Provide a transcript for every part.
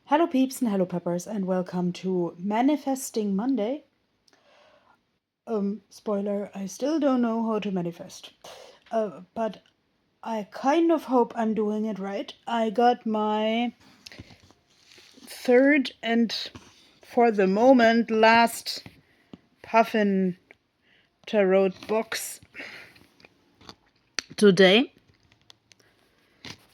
Hello, peeps and hello, peppers, and welcome to Manifesting Monday. Spoiler, I still don't know how to manifest. But I kind of hope I'm doing it right. I got my third and, for the moment, last Puffin Tarot box today.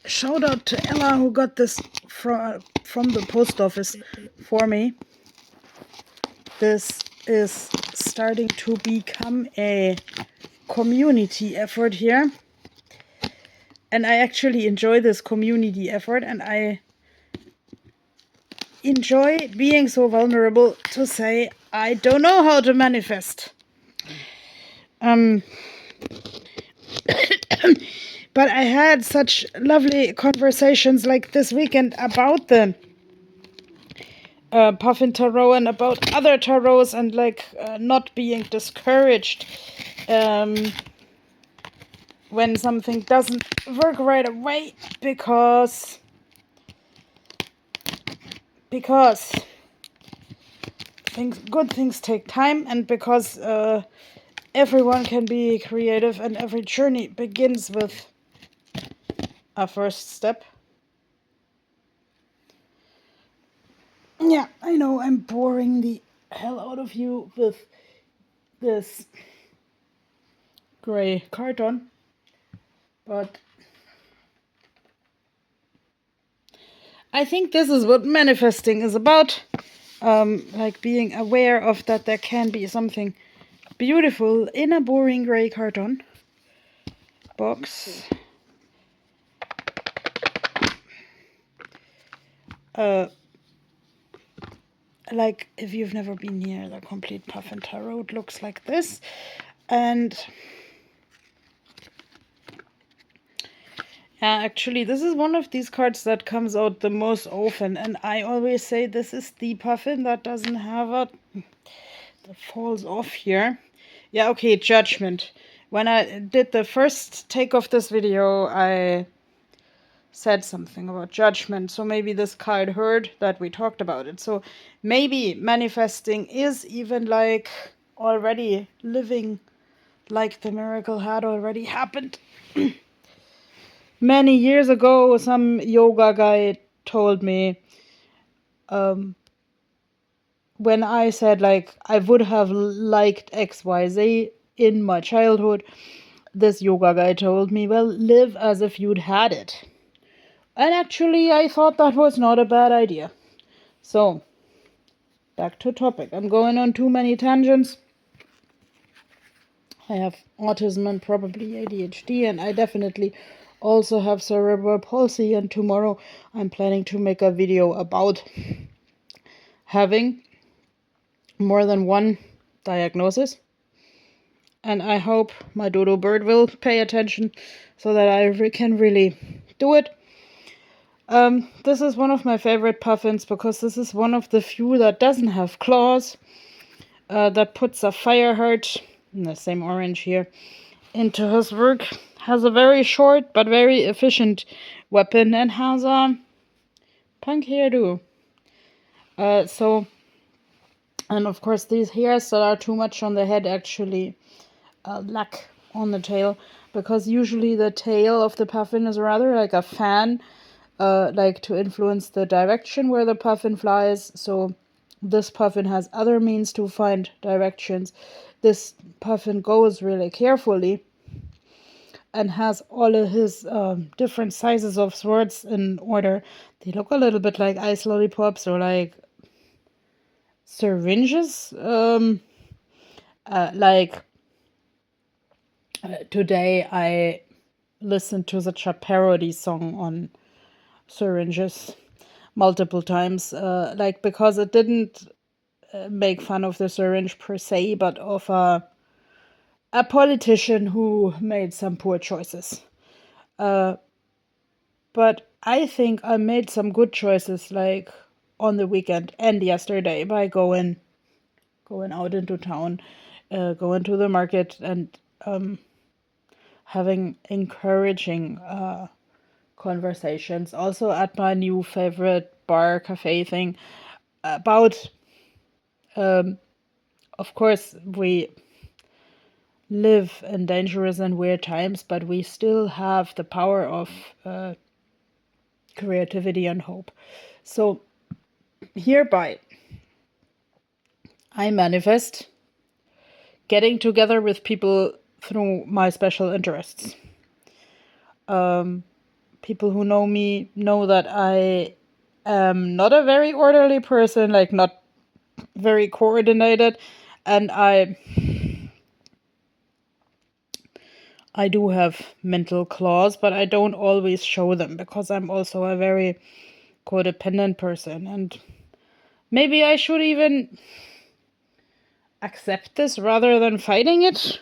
Shout out to Ella who got this from the post office for me. This is starting to become a community effort here, and I actually enjoy this community effort, and I enjoy being so vulnerable to say I don't know how to manifest. But I had such lovely conversations like this weekend about the Puffin Tarot and about other tarots, and not being discouraged when something doesn't work right away, because good things take time, and because everyone can be creative, and every journey begins with a first step. Yeah, I know I'm boring the hell out of you with this gray carton, but I think this is what manifesting is about. Being aware of that there can be something beautiful in a boring gray carton box. Like, if you've never been near the complete Puffin Tarot, it looks like this. And actually, this is one of these cards that comes out the most often, and I always say this is the Puffin that doesn't have a... that falls off here. Yeah, okay, Judgment. When I did the first take of this video, I said something about judgment, so maybe this card heard that we talked about it. So maybe manifesting is even like already living like the miracle had already happened. Many years ago, some yoga guy told me, when I said like I would have liked XYZ in my childhood, this yoga guy told me, well, live as if you'd had it. And actually, I thought that was not a bad idea. So, back to topic. I'm going on too many tangents. I have autism and probably ADHD, and I definitely also have cerebral palsy, and tomorrow I'm planning to make a video about having more than one diagnosis. And I hope my dodo bird will pay attention so that I can really do it. This is one of my favorite Puffins because this is one of the few that doesn't have claws, that puts a fire heart, in the same orange here, into his work, has a very short but very efficient weapon, and has a punk hairdo. And of course these hairs that are too much on the head actually lack on the tail, because usually the tail of the Puffin is rather like a fan, like to influence the direction where the Puffin flies. So this Puffin has other means to find directions. This Puffin goes really carefully and has all of his different sizes of swords in order. They look a little bit like ice lollipops or like syringes. Today I listened to such a parody song on syringes multiple times, because it didn't make fun of the syringe per se, but of a politician who made some poor choices. But I think I made some good choices, like on the weekend and yesterday, by going out into town, going to the market, and having encouraging conversations. Also at my new favorite bar cafe thing about, of course, we live in dangerous and weird times, but we still have the power of creativity and hope. So hereby, I manifest getting together with people through my special interests. People who know me know that I am not a very orderly person, like not very coordinated, and I do have mental claws, but I don't always show them because I'm also a very codependent person, and maybe I should even accept this rather than fighting it.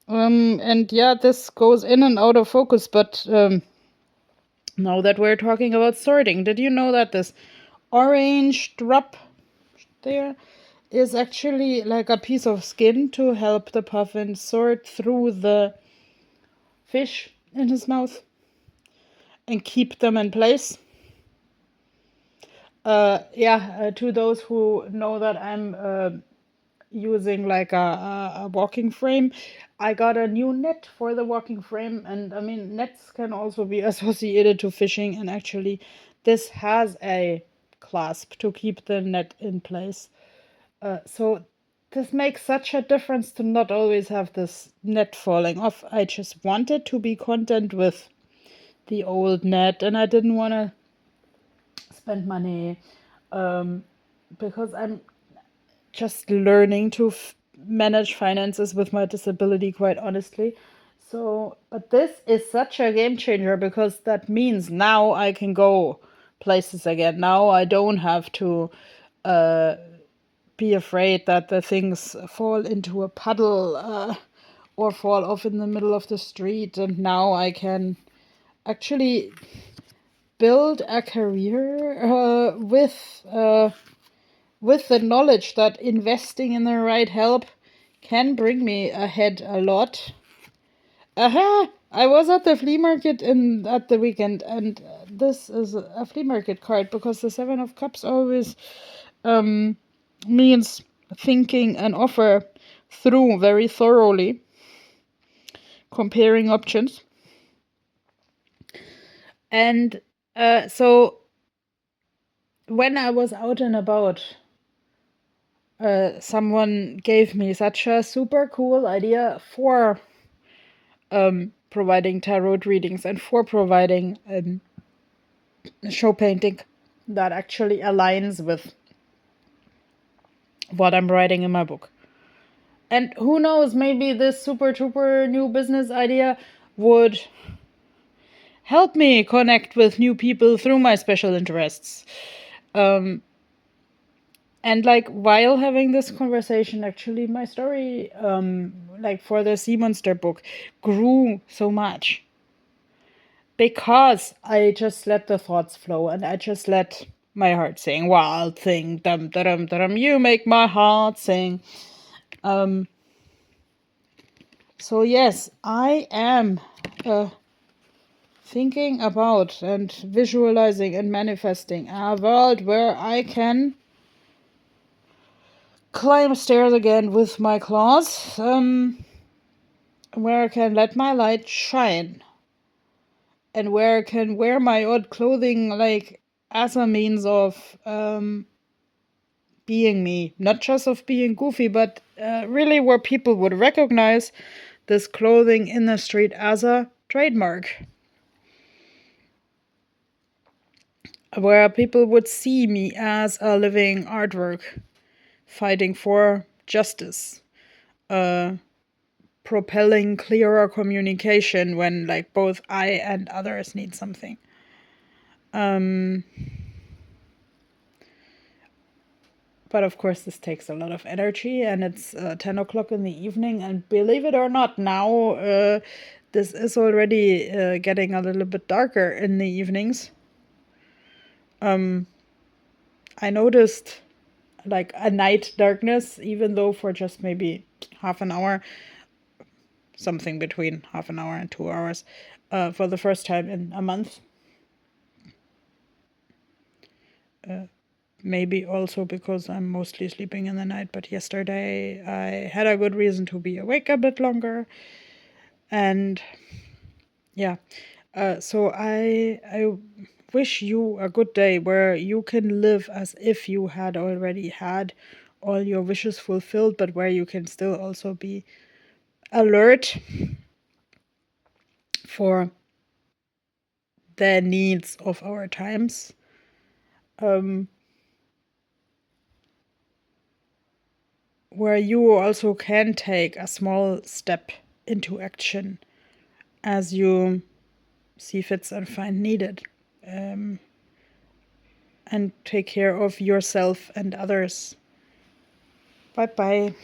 And yeah, this goes in and out of focus, but now that we're talking about sorting, did you know that this orange drop there is actually like a piece of skin to help the puffin sort through the fish in his mouth and keep them in place? To those who know that I'm using like a walking frame, I got a new net for the walking frame, and I mean, nets can also be associated to fishing, and actually this has a clasp to keep the net in place. So this makes such a difference to not always have this net falling off. I just wanted to be content with the old net, and I didn't want to spend money because I'm just learning to manage finances with my disability, quite honestly. So, but this is such a game changer because that means now I can go places again. Now I don't have to be afraid that the things fall into a puddle or fall off in the middle of the street. And now I can actually build a career with the knowledge that investing in the right help can bring me ahead a lot. Aha! I was at the flea market at the weekend, and this is a flea market card because the Seven of Cups always means thinking an offer through very thoroughly, comparing options. And so when I was out and about, someone gave me such a super cool idea for providing tarot readings and for providing show painting that actually aligns with what I'm writing in my book. And who knows, maybe this super duper new business idea would help me connect with new people through my special interests. And like while having this conversation, actually my story, like for the Sea Monster book, grew so much. Because I just let the thoughts flow and I just let my heart sing. Wild thing, dum dum dum, you make my heart sing. So yes, I am thinking about and visualizing and manifesting a world where I can climb stairs again with my claws, where I can let my light shine, and where I can wear my odd clothing like as a means of being me, not just of being goofy, but really where people would recognize this clothing in the street as a trademark. Where people would see me as a living artwork, fighting for justice, propelling clearer communication when like both I and others need something. But of course this takes a lot of energy, and it's 10 o'clock in the evening, and believe it or not, now this is already getting a little bit darker in the evenings. I noticed like a night darkness, even though for just maybe half an hour, something between half an hour and 2 hours, for the first time in a month. Maybe also because I'm mostly sleeping in the night, but yesterday I had a good reason to be awake a bit longer. And yeah, so I wish you a good day where you can live as if you had already had all your wishes fulfilled, but where you can still also be alert for the needs of our times. Where you also can take a small step into action as you see fits and find needed, and take care of yourself and others. Bye bye.